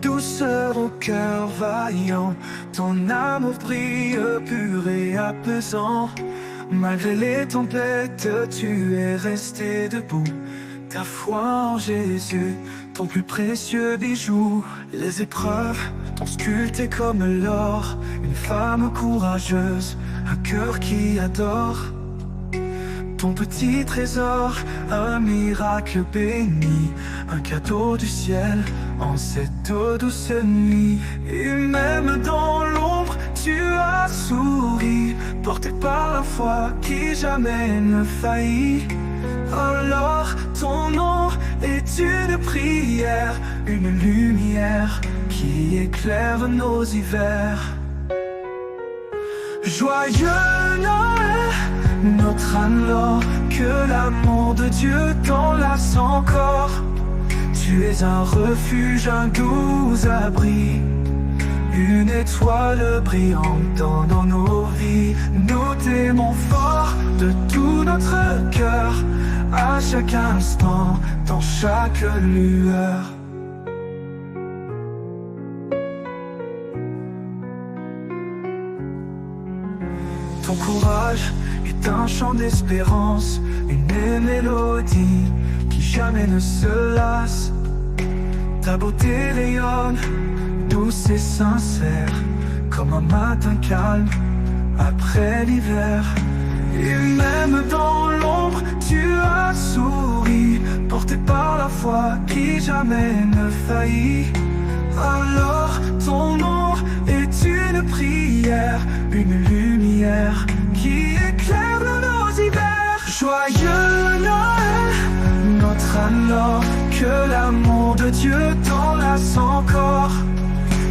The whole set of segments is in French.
douceur au cœur vaillant. Ton amour brille pur et apaisant. Malgré les tempêtes, tu es resté debout. Ta foi en Jésus, ton plus précieux bijou. Les épreuves t'ont sculpté comme l'or. Une femme courageuse, un cœur qui adore. Ton petit trésor, un miracle béni, un cadeau du ciel en cette douce nuit. Et même dans l'ombre, tu as souri, porté par la foi qui jamais ne faillit. Alors ton nom est une prière, une lumière qui éclaire nos hivers. Joyeux Noël, notre âme, que l'amour de Dieu t'enlace encore. Tu es un refuge, un doux abri, une étoile brillante dans nos vies. Nous t'aimons fort de tout notre cœur, à chaque instant, dans chaque lueur. Ton courage est un chant d'espérance, une mélodie qui jamais ne se lasse. Ta beauté rayonne, douce et sincère, comme un matin calme après l'hiver. Et même dans l'ombre, tu as souri, porté par la foi qui jamais ne faillit. Alors ton nom est une prière, une lumière qui éclaire nos hivers. Joyeux Noël, notre âme, que l'amour de Dieu t'enlace encore.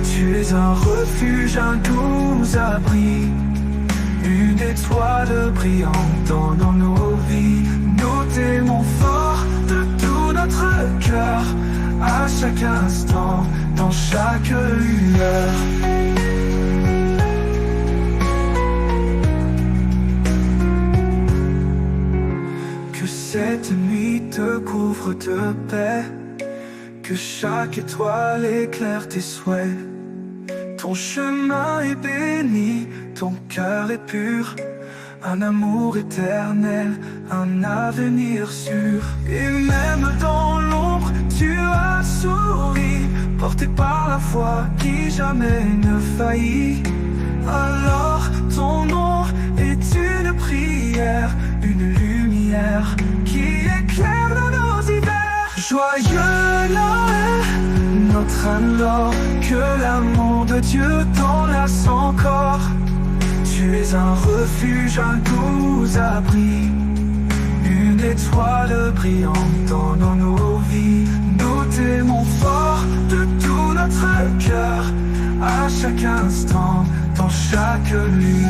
Tu es un refuge, un doux abri, une étoile brillante dans nos vies. Nous t'aimons fort de tout notre cœur, à chaque instant, dans chaque lueur. Que cette nuit te couvre de paix, que chaque étoile éclaire tes souhaits. Ton chemin est béni, ton cœur est pur, un amour éternel, un avenir sûr. Et même dans l'ombre, tu as souri, porté par la foi qui jamais ne faillit. Alors ton nom est une prière, une lumière qui éclaire nos hivers. Joyeux Noël, notre âme, que l'amour de Dieu t'enlace encore. Tu es un refuge, un doux abri, une étoile brillante dans nos vies. Nous t'aimons fort de tout notre cœur, à chaque instant, dans chaque lueur.